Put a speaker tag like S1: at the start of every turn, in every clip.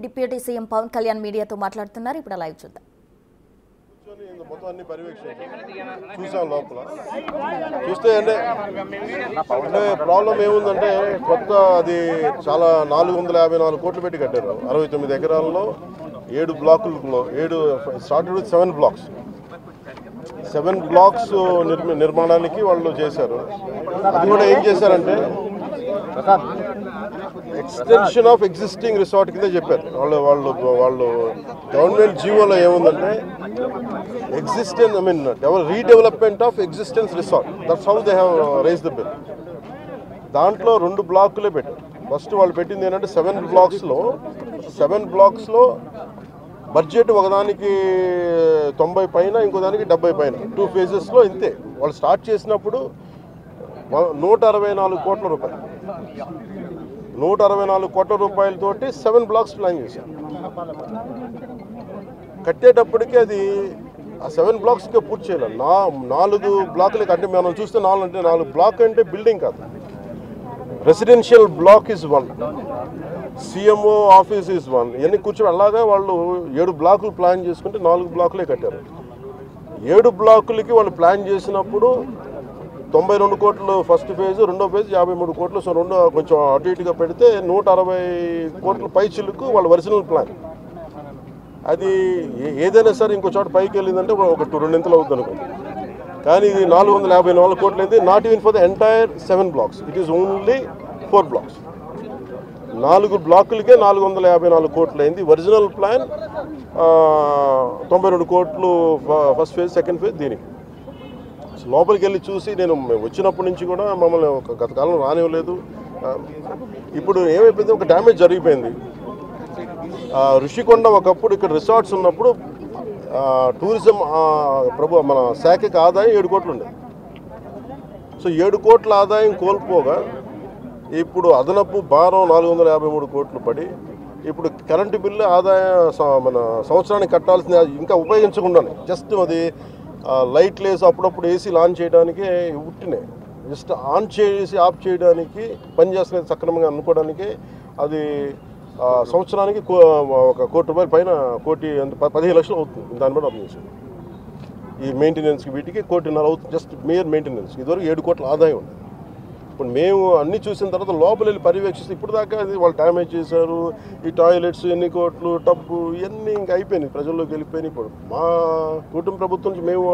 S1: Deputy CM Pawan Kalyan మీడియాతో మాట్లాడుతున్నారు. ఇప్పుడు లైవ్ చూద్దాం.
S2: మొత్తం అన్ని చూసాం లోపల చూస్తే అంటే ప్రాబ్లం ఏముందంటే కొత్త అది చాలా 454 కోట్లు పెట్టి కట్టారు. 69 ఎకరాల్లో 7 బ్లాకుల్లో స్టార్టెడ్ విత్ 7 బ్లాక్స్. 7 బ్లాక్స్ నిర్మాణానికి వాళ్ళు చేశారు. అది కూడా ఏం చేశారంటే ఎక్స్టెన్షన్ ఆఫ్ ఎగ్జిస్టింగ్ రిసార్ట్ కింద చెప్పారు. వాళ్ళు గవర్నమెంట్ జీవోలో ఏముందంటే redevelopment of existence resort, that's how they have raise the bill. దాంట్లో 2 బ్లాకులే పెట్టారు. ఫస్ట్ వాళ్ళు పెట్టింది ఏంటంటే 7 బ్లాక్స్లో బడ్జెట్ ఒకదానికి 90 పైన, ఇంకో దానికి 70 పైన, 2 ఫేజెస్లో ఇంతే. వాళ్ళు స్టార్ట్ చేసినప్పుడు 164 కోట్ల రూపాయలు, 164 కోట్ల రూపాయలతోటి 7 బ్లాక్స్ ప్లాన్ చేశారు. కట్టేటప్పటికి అది ఆ 7 బ్లాక్స్కే పూర్తి చేయాలి. 4 బ్లాకులకి అంటే మనం చూస్తే 4 బ్లాక్ అంటే బిల్డింగ్ కాదు, residential block is 1, CMO office is 1. ఇవన్నీ కూర్చొని అలాగా వాళ్ళు 7 బ్లాకులు ప్లాన్ చేసుకుంటే 4 బ్లాకులే కట్టారు. 7 బ్లాకులకి వాళ్ళు ప్లాన్ చేసినప్పుడు 92 కోట్లు ఫస్ట్ ఫేజ్, రెండో ఫేజ్ 53 కోట్లు. సో రెండో కొంచెం అటు ఇటుగా పెడితే 160 కోట్ల పై చిలుకు వాళ్ళ ఒరిజినల్ ప్లాన్. అది ఏదైనా సరే ఇంకో చోట పైకి వెళ్ళిందంటే ఒక 2 అవుతుంది అనుకో. కానీ ఇది 454 కోట్లు అయింది. Not even for the entire 7 blocks, it is only 4 blocks. 4 బ్లాకులకే 454 కోట్లు అయింది. ఒరిజినల్ ప్లాన్ 92 కోట్లు ఫస్ట్ ఫేజ్, సెకండ్ ఫేజ్. దీనికి లోపలికి వెళ్ళి చూసి నేను వచ్చినప్పటి నుంచి కూడా మమ్మల్ని గత కాలం రానివ్వలేదు. ఇప్పుడు ఏమైపోయింది, ఒక డ్యామేజ్ జరిగిపోయింది. ఋషికొండ ఒకప్పుడు ఇక్కడ రిసార్ట్స్ ఉన్నప్పుడు టూరిజం మన శాఖకి ఆదాయం 7 కోట్లు ఉండేది. సో 7 కోట్ల ఆదాయం కోల్పోగా ఇప్పుడు అదనపు భారం 453 కోట్లు పడి ఇప్పుడు కరెంటు బిల్లు ఆదాయం మన సంవత్సరానికి కట్టాల్సింది ఇంకా ఉపయోగించకుండానే జస్ట్ అది లైట్లు వేసి అప్పుడప్పుడు ఏసీ ఆన్ చేయడానికి ఉట్టినే జస్ట్ ఆన్ చేసి ఆఫ్ చేయడానికి పనిచేస్తున్నది సక్రమంగా అనుకోవడానికి అది సంవత్సరానికి ఒక కోటి రూపాయల పైన, 15 లక్షలు అవుతుంది. దాన్ని బట్టి అర్థం చేసాం. ఈ మెయింటెనెన్స్కి వీటికి 1.5 కోటి అవుతుంది, జస్ట్ మేయర్ మెయింటెనెన్స్. ఇదివరకు 7 కోట్ల ఆదాయం ఉంది. ఇప్పుడు మేము అన్నీ చూసిన తర్వాత లోపల వెళ్ళి పర్యవేక్షిస్తే ఇప్పుడు దాకా అది వాళ్ళు డ్యామేజ్ చేశారు. ఈ టాయిలెట్స్ ఎన్ని కోట్లు, టబ్బు ఇవన్నీ ఇంకా అయిపోయినాయి, ప్రజల్లోకి వెళ్ళిపోయినాయి. ఇప్పుడు మా కుటుంబ ప్రభుత్వం నుంచి మేము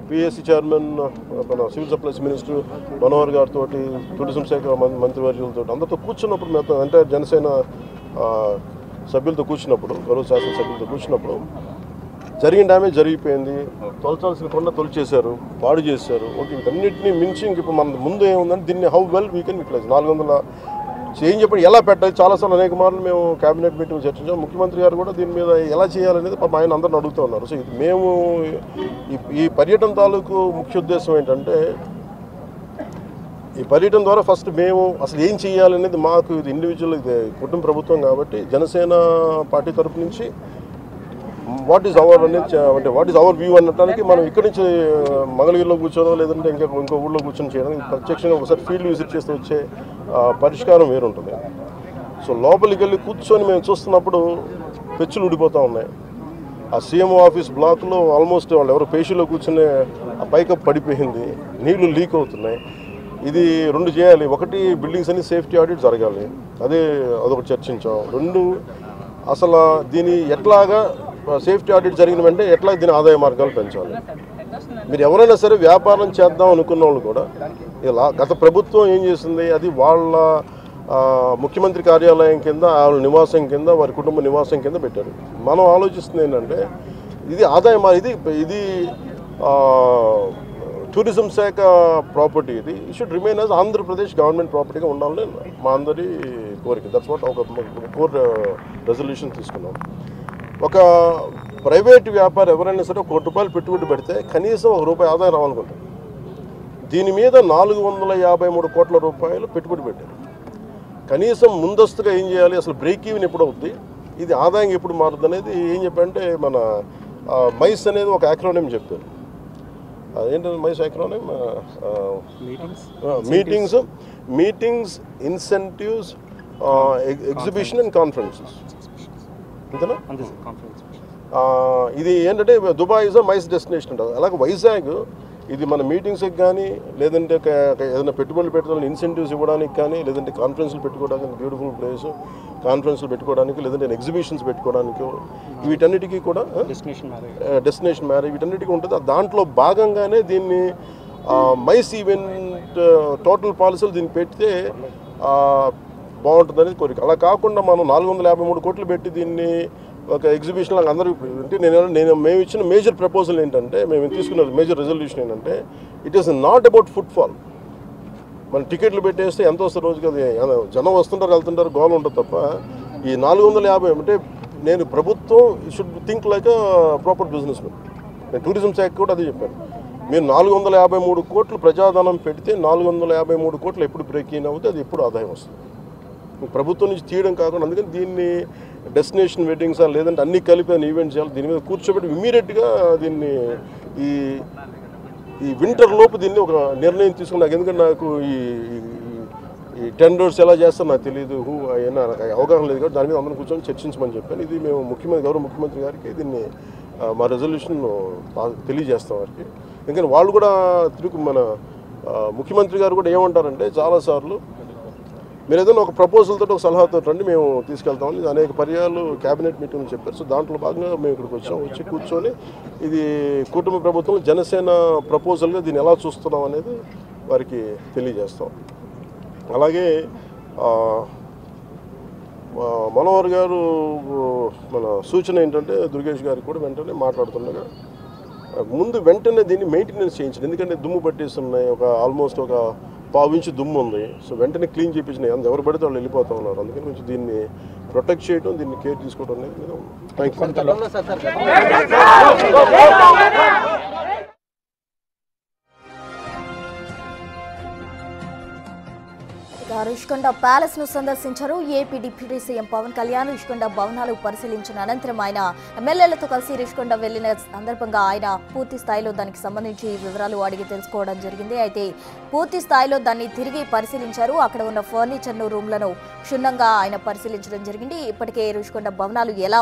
S2: పిఎస్సి చైర్మన్, మన సివిల్ సప్లైస్ మినిస్టర్ మనోహర్ గారితో, టూరిజం శాఖ మంత్రివర్యులతో అందరితో కూర్చున్నప్పుడు మేము అంటే జనసేన సభ్యులతో కూర్చున్నప్పుడు, గౌరవ శాసన సభ్యులతో కూర్చున్నప్పుడు జరిగిన డ్యామేజ్ జరిగిపోయింది. తొలచాల్సిన కొండ తొలిచేశారు, పాడు చేశారు. ఓకే, వీటన్నిటిని మించి ఇంక ఇప్పుడు మన ముందు ఏముందంటే దీన్ని how well we can utilise 400 ఏం చెప్పండి ఎలా పెట్టాలి. చాలాసార్లు అనేక మార్లు మేము క్యాబినెట్ మీటింగ్ చర్చించాం. ముఖ్యమంత్రి గారు కూడా దీని మీద ఎలా చేయాలనేది ఆయన అందరిని అడుగుతూ ఉన్నారు. సో ఇది మేము ఈ పర్యటన తాలూకు ముఖ్య ఉద్దేశం ఏంటంటే ఈ పర్యటన ద్వారా ఫస్ట్ మేము అసలు ఏం చేయాలనేది మాకు ఇది ఇండివిజువల్, ఇది కుటుంబ ప్రభుత్వం కాబట్టి జనసేన పార్టీ తరఫు నుంచి వాట్ ఈజ్ అవర్ అనేది అంటే వాట్ ఈజ్ అవర్ వ్యూ అనడానికి మనం ఇక్కడి నుంచి మంగళగిరిలో కూర్చోనో లేదంటే ఇంకో ఊళ్ళో కూర్చొని చేయడం ప్రత్యక్షంగా ఒకసారి ఫీల్డ్ విజిట్ చేస్తూ వచ్చే పరిష్కారం వేరుంటుంది. సో లోపలికి వెళ్ళి కూర్చొని మేము చూస్తున్నప్పుడు పెచ్చులు ఊడిపోతూ ఉన్నాయి. ఆ సీఎంఓ ఆఫీస్ బ్లాక్లో ఆల్మోస్ట్ వాళ్ళు ఎవరో పేషీలో కూర్చునే ఆ పైకప్ పడిపోయింది, నీళ్లు లీక్ అవుతున్నాయి. ఇది 2 చేయాలి. ఒకటి బిల్డింగ్స్ అన్ని సేఫ్టీ ఆడిట్ జరగాలి, అదొకటి చర్చించాం. 2 అసలు దీని ఎట్లాగా సేఫ్టీ ఆడిట్ జరిగిన వెంటనే ఎట్లా దీని ఆదాయ మార్గాలు పెంచాలి. మీరు ఎవరైనా సరే వ్యాపారం చేద్దాం అనుకున్న వాళ్ళు కూడా ఇలా గత ప్రభుత్వం ఏం చేసింది, అది వాళ్ళ ముఖ్యమంత్రి కార్యాలయం కింద, వాళ్ళ నివాసం కింద, వారి కుటుంబ నివాసం కింద పెట్టారు. మనం ఆలోచిస్తుంది ఏంటంటే ఇది ఆదాయం, ఇది టూరిజం శాఖ ప్రాపర్టీ, ఇది should remain as Andhra Pradesh government ప్రాపర్టీగా ఉండాలని మా అందరి కోరిక. దట్స్ వాట్ ఒక కోర్ రెజల్యూషన్ తీసుకున్నాం. ఒక ప్రైవేట్ వ్యాపారం ఎవరైనా సరే 1 కోటి రూపాయలు పెట్టుబడి పెడితే కనీసం 1 రూపాయి ఆదాయం రావాలనుకుంటారు. దీని మీద 453 కోట్ల రూపాయలు పెట్టుబడి పెట్టారు. కనీసం ముందస్తుగా ఏం చేయాలి, అసలు బ్రేక్ ఈవెన్ ఎప్పుడు అవుద్ది, ఇది ఆదాయం ఎప్పుడు మారుతుంది అనేది ఏం చెప్పారంటే మన మైస్ అనేది ఒక యాక్రోనిమ్ చెప్పారు. ఏంటంటే MICE acronym meetings, incentives, exhibition and conferences అంతేనా. ఇది ఏంటంటే Dubai is a MICE destination అంటారు. అలాగే వైజాగ్ ఇది మన మీటింగ్స్కి కానీ లేదంటే ఏదైనా పెట్టుబడులు పెట్టడానికి ఇన్సెంటివ్స్ ఇవ్వడానికి కానీ లేదంటే కాన్ఫరెన్స్లు పెట్టుకోవడానికి బ్యూటిఫుల్ ప్లేస్ కాన్ఫరెన్స్లు పెట్టుకోవడానికి లేదంటే ఎగ్జిబిషన్స్ పెట్టుకోవడానికి వీటన్నిటికీ కూడా డెస్టినేషన్ మ్యారేజ్ వీటన్నిటికీ ఉంటుంది. దాంట్లో భాగంగానే దీన్ని మైస్ ఈవెంట్ టోటల్ పాలసీలు దీన్ని పెడితే బాగుంటుందనేది కోరిక. అలా కాకుండా మనం 453 కోట్లు పెట్టి దీన్ని ఒక ఎగ్జిబిషన్ లాగా అందరూ అంటే మేము ఇచ్చిన మేజర్ ప్రపోజల్ ఏంటంటే మేము తీసుకున్న మేజర్ రెజల్యూషన్ ఏంటంటే it is not about footfall. మన టికెట్లు పెట్టేస్తే ఎంత వస్తుంది రోజుకి అది జనం వస్తుంటారు వెళ్తుంటారు గోల్ ఉంటుంది తప్ప ఈ 450 అంటే నేను ప్రభుత్వం should think like proper business man. నేను టూరిజం శాఖ కూడా అదే చెప్పాను. మీరు 453 కోట్లు ప్రజాధనం పెడితే 453 కోట్లు ఎప్పుడు బ్రేక్ ఇన్ అవుతే అది ఎప్పుడు ఆదాయం వస్తుంది. ప్రభుత్వం నుంచి తీయడం కాకుండా అందుకని దీన్ని డెస్టినేషన్ వెడ్డింగ్స్ లేదంటే అన్ని కలిపి ఈవెంట్స్ చేయాలి. దీని మీద కూర్చోబెట్టి ఇమ్మీడియట్గా దీన్ని ఈ వింటర్ లోపు దీన్ని ఒక నిర్ణయం తీసుకున్నాను. ఎందుకంటే నాకు ఈ టెండర్స్ ఎలా చేస్తారో నాకు తెలియదు, అయినా నాకు అవగాహన లేదు కాబట్టి దాని మీద అందరం కూర్చొని చర్చించమని చెప్పాను. ఇది మేము గౌరవ ముఖ్యమంత్రి గారికి దీన్ని మా రెజల్యూషన్ తెలియజేస్తాం వారికి. ఎందుకంటే వాళ్ళు కూడా మన ముఖ్యమంత్రి గారు కూడా ఏమంటారంటే చాలాసార్లు మీరు ఏదైనా ఒక ప్రపోజల్తో ఒక సలహాతో రండి మేము తీసుకెళ్తామని అనేక పర్యాలు క్యాబినెట్ మీటింగ్లు చెప్పారు. సో దాంట్లో భాగంగా మేము ఇక్కడికి వచ్చి కూర్చొని ఇది కుటుంబ ప్రభుత్వం జనసేన ప్రపోజల్గా దీన్ని ఎలా చూస్తున్నాం అనేది వారికి తెలియజేస్తాం. అలాగే మనోహర్ గారు మన సూచన ఏంటంటే దుర్గేష్ గారికి కూడా వెంటనే మాట్లాడుతుండగా వెంటనే దీన్ని మెయింటెనెన్స్ చేయించండి. ఎందుకంటే దుమ్ము పట్టేస్తున్నాయి, ఆల్మోస్ట్ ఒక 1/4 ఇంచు దుమ్ము ఉంది. సో వెంటనే క్లీన్ చేయించినాయి. ఎవరు పడితే వాళ్ళు వెళ్ళిపోతూ ఉన్నారు. అందుకని కొంచెం దీన్ని ప్రొటెక్ట్ చేయడం దీన్ని కేర్ తీసుకోవడం అనేది థ్యాంక్ యూ.
S1: రుషికొండ ప్యాలెస్ ను సందర్శించారు AP deputy CM Pawan Kalyan. Rushikonda భవనాలు పరిశీలించిన అనంతరం ఆయన ఎమ్మెల్యేలతో కలిసి రుషికొండ వెళ్లిన సందర్భంగా ఆయన పూర్తి స్థాయిలో దానికి సంబంధించి వివరాలు అడిగి తెలుసుకోవడం జరిగింది. అయితే పూర్తి స్థాయిలో దాన్ని తిరిగి పరిశీలించారు. అక్కడ ఉన్న ఫర్నిచర్ రూమ్లను క్షుణ్ణంగా ఆయన పరిశీలించడం జరిగింది. ఇప్పటికే రుషికొండ భవనాలు ఎలా